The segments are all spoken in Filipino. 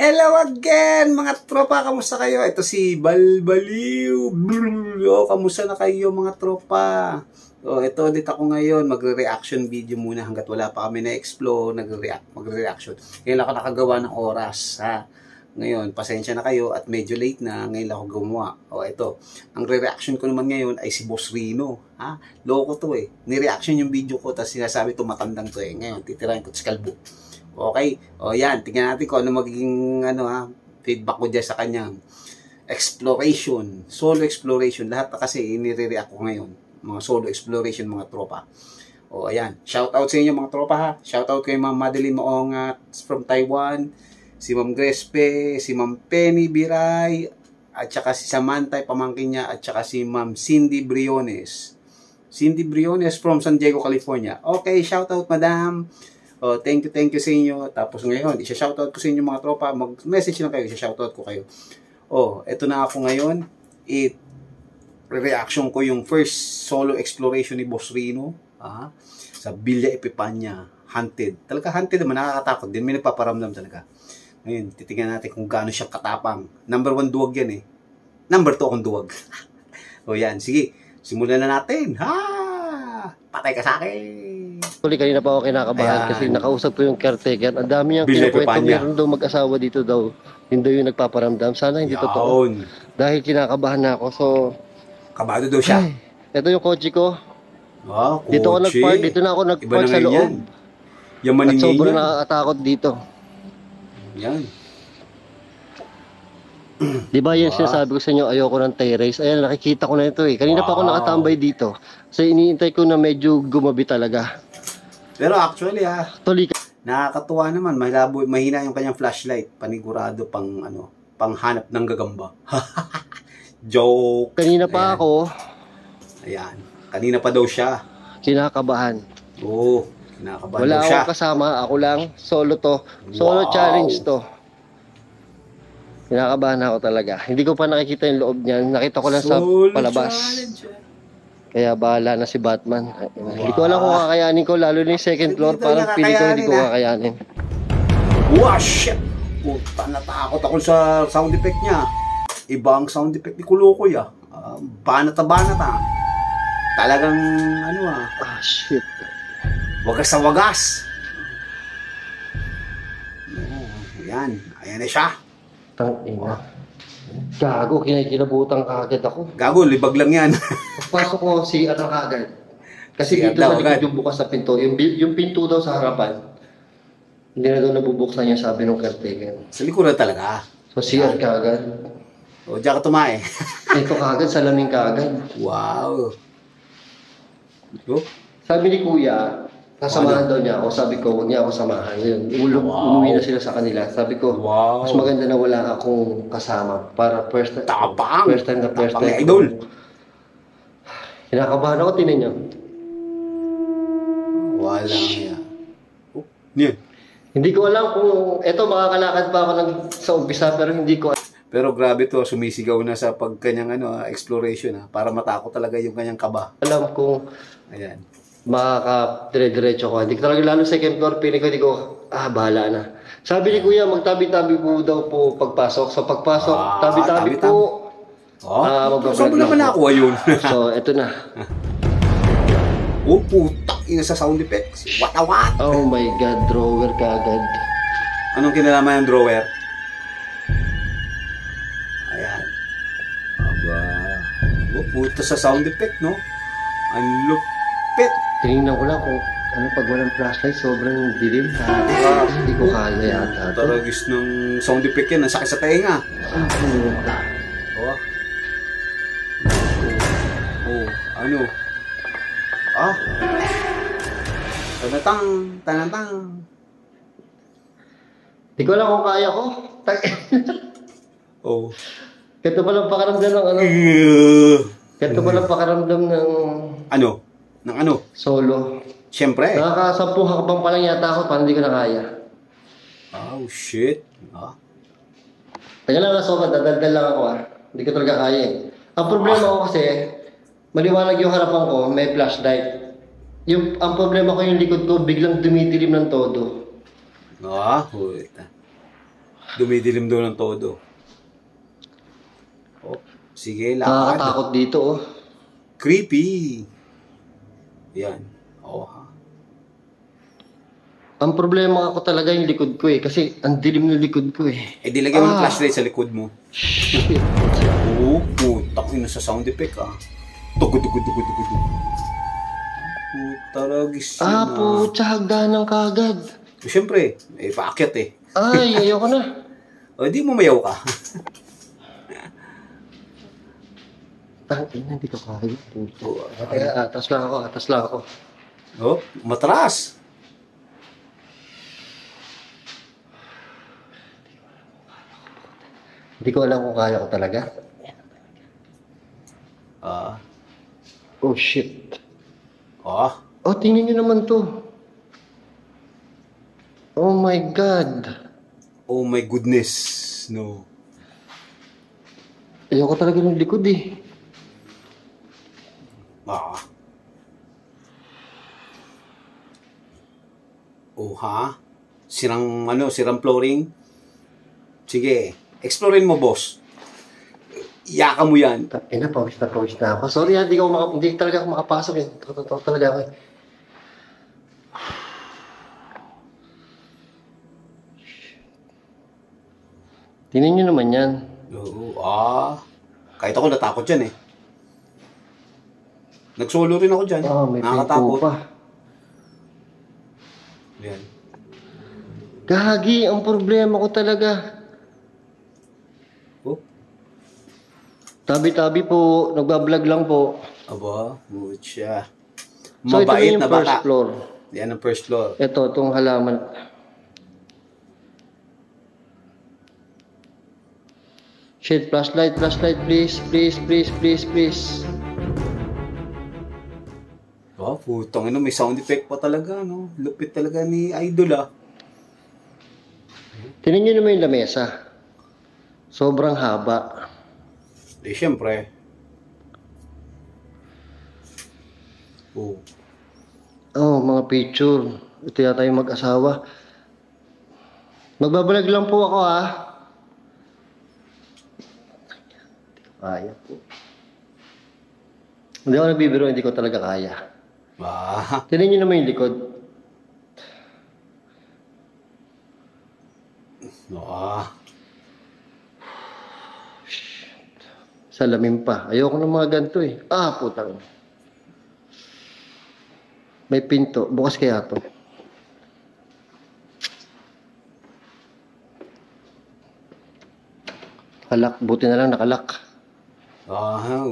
Hello again mga tropa, kamusta kayo? Ito si Balbaliw. Kamusta na kayo mga tropa? Ito ulit ako ngayon, magre-reaction video muna hanggat wala pa kami na-explore, magre-reaction. Ngayon ako nakagawa ng oras, ha? Ngayon, pasensya na kayo at medyo late na, ngayon lang ako gumawa. Ito, ang re-reaction ko naman ngayon ay si Boss Rino, ha? Loko to eh. Ni-reaction yung video ko, tapos sinasabi to matandang to eh. Ngayon, titirahin ko si Kalbo. Okay? Yan, tingnan natin kung ano magiging feedback ko dyan sa kanyang exploration, solo exploration. Lahat kasi inire-react ko ngayon. Mga solo exploration, mga tropa. Ayan. Shout out sa inyo mga tropa ha. Shout out kay Ma'am Madeline Maongat from Taiwan, si Ma'am Grespe, si Ma'am Penny Biray, at saka si Samantha, pamangkin niya, at saka si Ma'am Cindy Briones. Cindy Briones from San Diego, California. Okay, shout out madam. Thank you sa inyo. Tapos ngayon, isa-shoutout ko sa inyo mga tropa. Mag-message lang kayo, isa-shoutout ko kayo. Eto na ako ngayon. Reaction ko yung first solo exploration ni Boss Rino. Sa Villa Epipania. Haunted. Talaga haunted naman, nakakatakot din. May nagpaparamdam talaga. Ngayon, titingnan natin kung gaano siya katapang. Number 1 duwag yan eh. Number 2 akong duwag. Yan, sige. Simulan na natin. Patay ka sa akin. Actually, kanina pa ako kinakabahan kasi nakausap ko yung caretaker. Ang dami niyang kinukwento, meron daw mag-asawa dito daw. Hindi yung nagpaparamdam. Sana hindi totoo. Dahil kinakabahan na ako. So, kabado daw siya. Ito yung kotse ko. Kotse. Dito ako nag-park. Dito na ako nag-park sa loob. At sobrang nakakatakot dito. Yan. Di ba yan sinasabi ko sa inyo, ayoko ng terrace. Ayan, nakikita ko na ito eh. Kanina pa ako nakatambay dito. So, iniintay ko na medyo gumabi talaga. Pero actually nakakatuwa naman. Mahina yung kanyang flashlight. Panigurado pang hanap ng gagamba. Joke. Kanina pa ako. Ayan. Kanina pa daw siya. Kinakabahan. Kinakabahan wala daw siya. Akong kasama. Ako lang. Solo to. Solo challenge to. Kinakabahan ako talaga. Hindi ko pa nakikita yung loob niyan. Nakita ko lang sa palabas. Kaya bahala na si Batman. Hindi ko alam kung kakayanin ko. Lalo na yung second floor. Parang pili ko hindi ko kakayanin. Wow, shit! Puta, natakot ako sa sound effect niya. Iba ang sound effect ni Kulukoy banata. Talagang shit. Wagas sa wagas. Ayan. Ayan na siya. Tangina. Gago, kinabutan kagad ako. Gago, libag lang yan. Pasok ko si kagad. Kasi dito sa likod yung bukas sa pinto. Yung pinto daw sa harapan. Hindi na daw nabubuksan niya, sabi ng caretaker. Sa likuran talaga. So CR kagad. Diyan ka tumae. Ito kagad, salamin kagad. Wow. Sabi ni Kuya, kasamahan daw niya ako. Sabi ko, huwag niya ako samahan. Umuwi na sila sa kanila. Sabi ko, mas maganda na wala akong kasama. Para first time na first time. Idol. Kinakabahan ako, tinan niyo. Wala yan. Niyan. Hindi ko alam kung, eto makakalakad pa ako sa umpisa, pero hindi ko alam. Pero grabe to, sumisigaw na sa pagkanyang exploration para matakot talaga yung kanyang kaba. Alam kung ayan. Makaka-dire-diretso ko. Hindi ko talaga lalo second floor, piling ko, hindi ko, bahala na. Sabi ni Kuya, magtabi-tabi po daw po pagpasok. So pagpasok, tabi-tabi po. Saan mo naman ako ayun? So, eto na. Putak, ina sa sound effects. What? Oh my God, drawer kagad. Anong kinalaman ng drawer? Ayan. Puta sa sound effect, no? Ang lupit. Tinignan ko lang kung pag walang flashlight, sobrang dilim. Hindi ko kaya yata. Taragis ng sound effect yan. Nasakit sa tenga. Tanatang. Hindi ko alam kung kaya ko. Ganito palang pakaramdam ng Ganito palang pakaramdam ng solo. Siyempre. Nakaka-10 hakbang pa lang yata ako, parang hindi ko na kaya. Shit. Kaya lang nasokan, dadaldal lang ako Hindi ko talaga kaya Ang problema ko kasi, maliwanag yung harapan ko, may flashlight. Ang problema ko yung likod ko, biglang dumidilim ng todo. Puta. Dumidilim doon ng todo. Oh, sige, lakad. Nakakatakot dito, oh. Creepy. Yan. Oh, ha. Ang problema ako talaga yung likod ko eh. Kasi ang dilim ng likod ko eh. Eh, dilagay mo ng flashlight sa likod mo. Shit. Oo, putak yun sa sound effect ah. Tugod. Putaragis yun Putya, hagdanan kagad. Siyempre, paakyat eh. Ay, ayoko na. O, di mo mayaw ka. Tangina, hindi ko kaya. Kaya, atas lang ako. Oh, matras. Hindi ko alam kung kaya ko talaga. Oh, shit. Oh, tingnan nyo naman to. Oh my God. Oh my goodness. No. Ayoko talaga ng likod eh. Oh, ha? Sirang flooring? Sige, explorein mo, boss. Iyaka mo yan. Pawis na ako. Sorry ha, hindi talaga ako makapasok eh. Totoo talaga ako eh. Tingnan nyo naman yan. Oo, kahit ako natakot dyan eh. Nagsolo rin ako dyan. May pinto pa. Yan. Gagi, ang problema ko talaga. Oh? Tabi-tabi po, nagbablog lang po. Aba, mutya. So ito Mabait yung na first bata. floor. Yan ang first floor. Ito, itong halaman. Shit, flashlight, please. Oh, putang ina, may sound effect pa talaga, no? Lupit talaga ni Idol, ah. Tingnan nyo naman yung lamesa. Sobrang haba. Eh, syempre. Oh, mga picture. Ito yata yung mag-asawa. Magbabalag lang po ako, ha? Kaya po. Hindi ako nagbibiro, hindi ko talaga kaya. Tingnan nyo naman yung likod. Salamin pa. Ayoko ng mga ganito eh. Putang. May pinto. Bukas kaya to. Kalak. Buti na lang nakalak.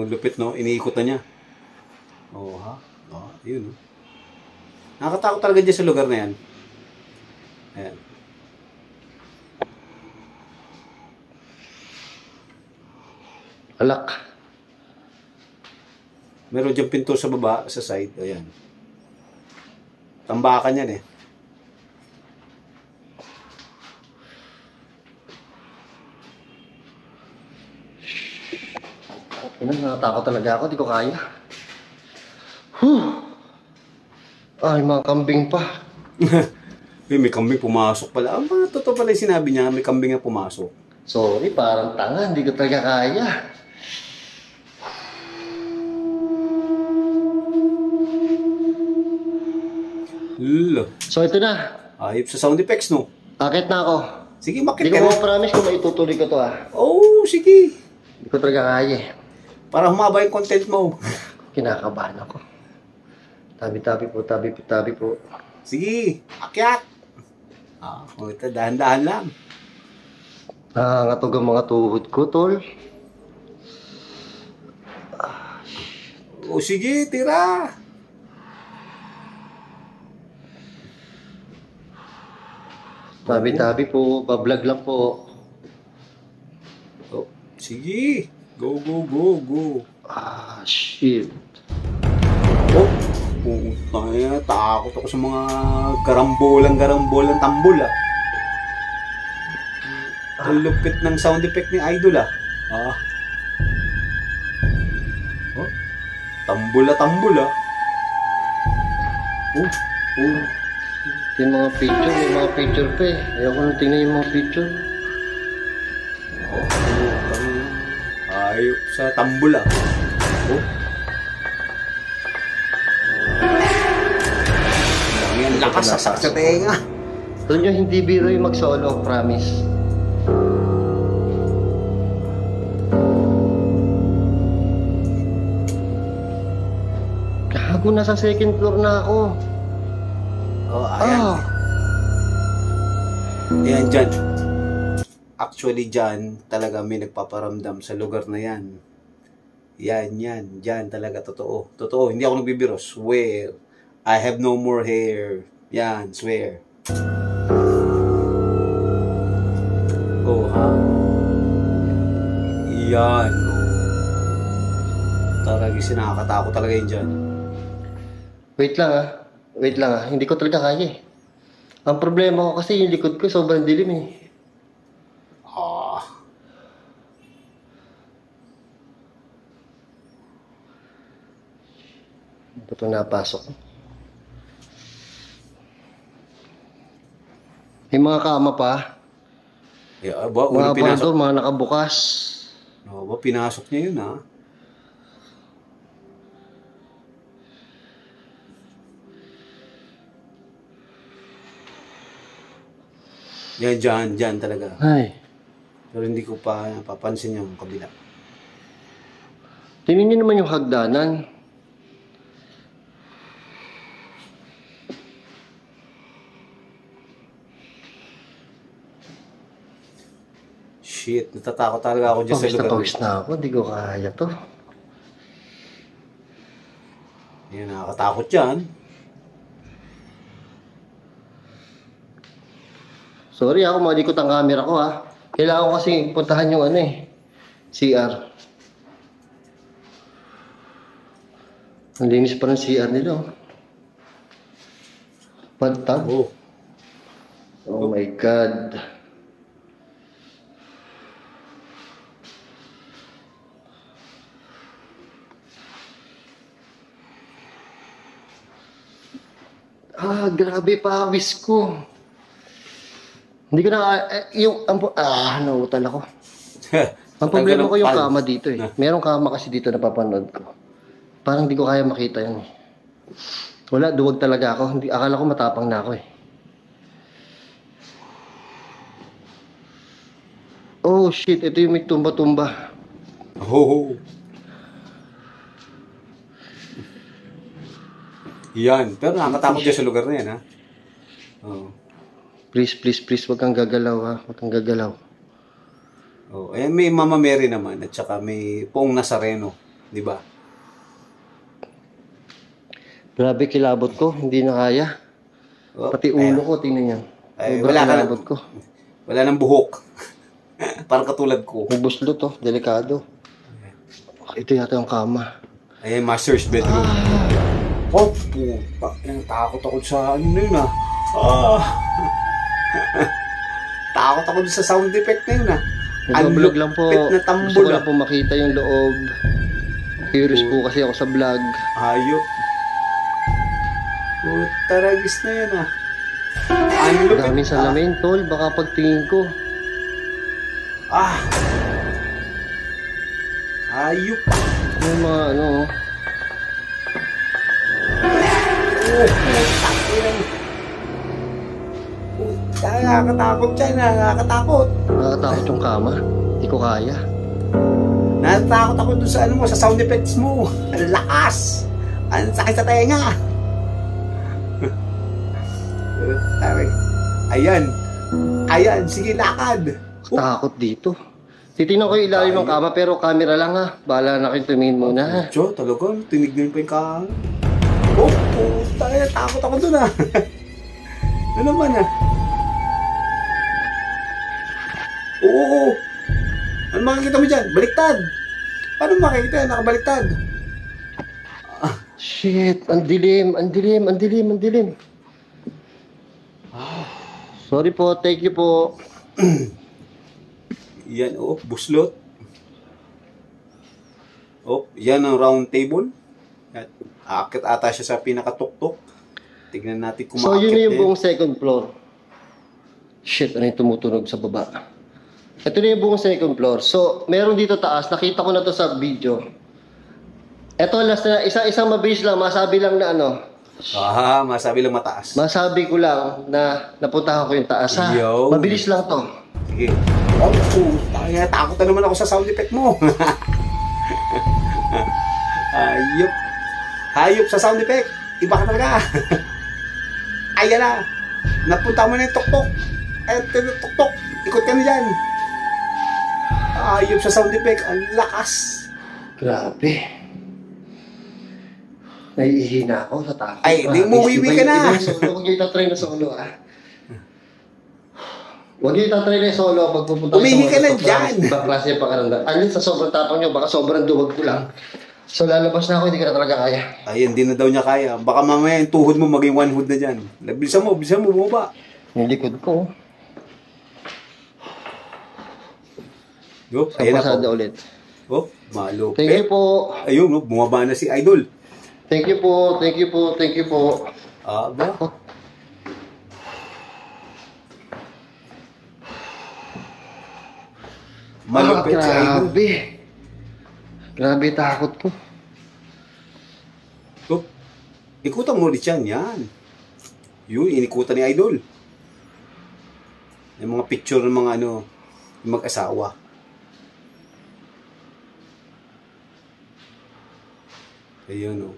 Lupit, no? Iniikot na niya. Yun, no? Nakakatakot talaga dyan sa lugar na yan. Ayan. Kalak. Meron dyan pinto sa baba, sa side. Ayan. Tambakan yan eh. Natatakot talaga ako, di ko kaya. Ay, mga kambing pa. May kambing pumasok pala. Totoo pala yung sinabi niya, may kambing na pumasok. Sorry, parang tanga, hindi ko talaga kaya. So ito na. Ayop sa sound effects, no? Akit na ako. Sige, makit ka na. Hindi ko promise kung maitutuloy ko to, ha. Sige. Hindi ko talaga kaya. Para humaba yung content mo. Kinakabahan ako. Tabi po. Sige, akyat. Ito, dahan-dahan lang. Nangangatog ang mga tuhod ko, tol. Sige, tira. Tabi po, bablog lang po. Sige, go. Shit. Putang, takot ako sa mga garambolang tambol, ah. Ang lupit ng sound effect ni Idol, ah. Tambol, ah. Yung mga picture pa eh. Ayoko nang tingnan yung mga picture. Ayop sa tambol ah. Oh. Ang lakas sa tenga. Doon nyo, hindi biro yung mag-solo, promise. Gago, nasa second floor na ako. Oh, ayan. Ayan dyan. Actually dyan, talaga may nagpaparamdam sa lugar na yan. Yan. Dyan talaga, totoo. Totoo, hindi ako nagbibiro. Swear. I have no more hair. Yan, swear. Oh, ha? Yan. Talaga, sinakatakot talaga yun dyan. Wait lang ah. Hindi ko talaga kaya eh. Ang problema ko kasi yung likod ko sobrang dilim eh. Ito napasok. May mga kama pa. Yeah, mga aparador, mga nakabukas. Ba, pinasok niya yun ha. Yan, dyan talaga. Ay. Pero hindi ko pa napapansin yung kabila. Tingnan niyo naman yung hagdanan. Shit, natatakot talaga ako dyan sa lugar. Pawis na ako, hindi ko kaya to. Yan, nakakatakot yan. Sorry ako, malikot ang camera ko ha. Kailangan ko kasi puntahan yung CR. Ang linis pa ng CR nila oh. Pantag. Oh my God. Grabe pawis ko. Hindi ko na, nauutal ako. Ang problema ko yung kama dito eh. Merong kama kasi dito na papanood ko. Parang hindi ko kaya makita yun eh. Wala, duwag talaga ako. Akala ko matapang na ako eh. Oh shit, ito yung may tumba-tumba. Yan, pero nakakatakot dyan sa lugar na yan ha. Please, wag kang gagalaw ha. Wag kang gagalaw. Ayan, may Mama Mary naman at saka may Poong Nazareno, di ba? Grabe kilabot ko, hindi na kaya. Pati ulo ko, tingnan niyo. Wala kilabot ko. Wala nang buhok. Parang katulad ko. May buslot to, delikado. Ito yata yung kama. Ayan, master's bedroom. Puta, takot ako sa ano yun ah. Takot ako sa sound effect na yun ah. Nag-vlog lang po. Na gusto ko lang po makita yung loob. Curious po kasi ako sa vlog. Hayop. Taragis na yun ah. Daming salamin tol, baka pagtingin ko. Hayop. Yung mga Nakakatakot siya, nakakatakot. Nakakatakot yung kama. Hindi ko kaya. Natatakot ako dun sa sa sound effects mo. Ang lakas. Ang sakit sa tenga. Ayan, sige lakad. Takot dito. Titingnan ko yung ilalim ng kama pero camera lang ha. Bahala na kayo tumingin muna ha. Talaga, tinignan pa yung kama. Puta, takot ako dun ah. Ano naman ah? Ano makikita mo dyan? Baliktad! Paano makikita? Nakabaliktad. Shit, ang dilim. Sorry po, thank you po. Yan, buslot. Yan ang round table. Aakit ata siya sa pinakatuktok. Tignan natin kung so, yun yung buong second floor. Shit, ano yung tumutunog sa baba? Ito na yung buong second floor. So, meron dito taas. Nakita ko na to sa video. Ito, last na. Isang mabilis lang. Masabi lang na ano. Masabi lang mataas. Masabi ko lang na napuntahan ko yung taas, ha? Yo. Mabilis lang to. Sige. Takot na naman ako sa sound effect mo. Hayop. Hayop sa sound effect. Iba ka talaga. Ayan na. Napunta mo na yung tuktok. Tuktok. Ikot ka na dyan. Hayop sa sound effect. Ang lakas. Grabe. Naiihina ako sa takot. Ay, di mo wiwi ka na. Huwag niyo itatry na solo, ah. Huwag niyo itatry na solo pag pupunta umihi ka na dyan. Ibang klase yung pakaramdam. Alin sa sobrang tapang niyo, baka sobrang duwag ko lang. So lalabas na ako, hindi ka na talaga kaya. Ayun, hindi na daw niya kaya. Baka mamaya yung tuhod mo maging one hood na dyan. Bilisan mo, bumaba. Yung likod ko. Yo, ayan Sa na po. ulit. Oh, malupit. Thank you po. Ayun, no, bumaba na si Idol. Thank you po. Thank you po. Thank you po. Ba? Malupit si Idol. Grabe. Grabe takot ko. Oh, ikutan mo ulit yan. Yan. Yun, inikutan ni Idol. Yung mga picture ng mga ano, yung mag-asawa. Ayun, oh.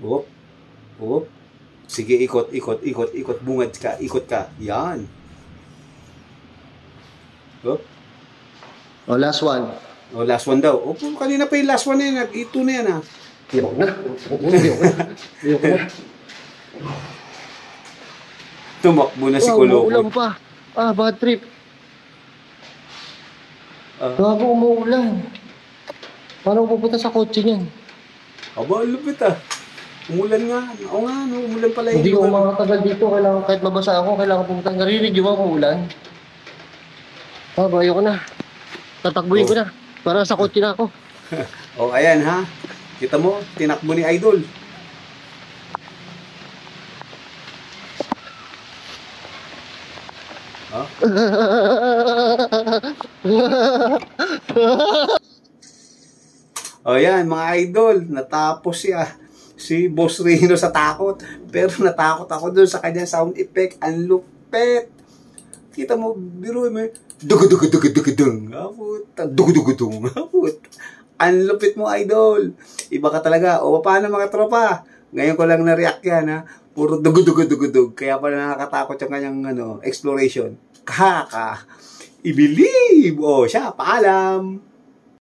Whoop. Whoop. Sige, ikot. Bungad ka. Ikot ka. Yan. Whoop. Oh, last one. Oh, last one daw. Oh, kanina pa yung last one na yun. Ito na yan, ha. Ayoko na. Ayoko na. Tumakbo na si Kuloko. Umuulan pa. Bad trip. Bago umuulan. Paano pupunta sa kotse niyan? Aba, lupit ah. Umulan nga. Oo nga, no, umulan pala yun. Hindi ko makatagal dito. Kailangan, kahit mabasa ako, kailangan pumunta. Narinig yung umuulan. Ayoko na. Tatakbuhin ko na. Para sa kotse na ako. Oh, ayan ha. Kita mo, tinakbo ni Idol. Huh? Oh, yan, mga idol. Natapos siya. Si Boss Rino sa takot. Pero natakot ako dun sa kanyang sound effect. Ang lupet. Kita mo, biro mo. Dugudugudugudugudung. Dugudugudung. Ang lupit mo, idol. Iba ka talaga. O, paano mga tropa? Ngayon ko lang na-react yan, ha? Puro dugudugudugudug. Kaya pala nakakatakot yung kanyang exploration. I believe. O, siya, paalam.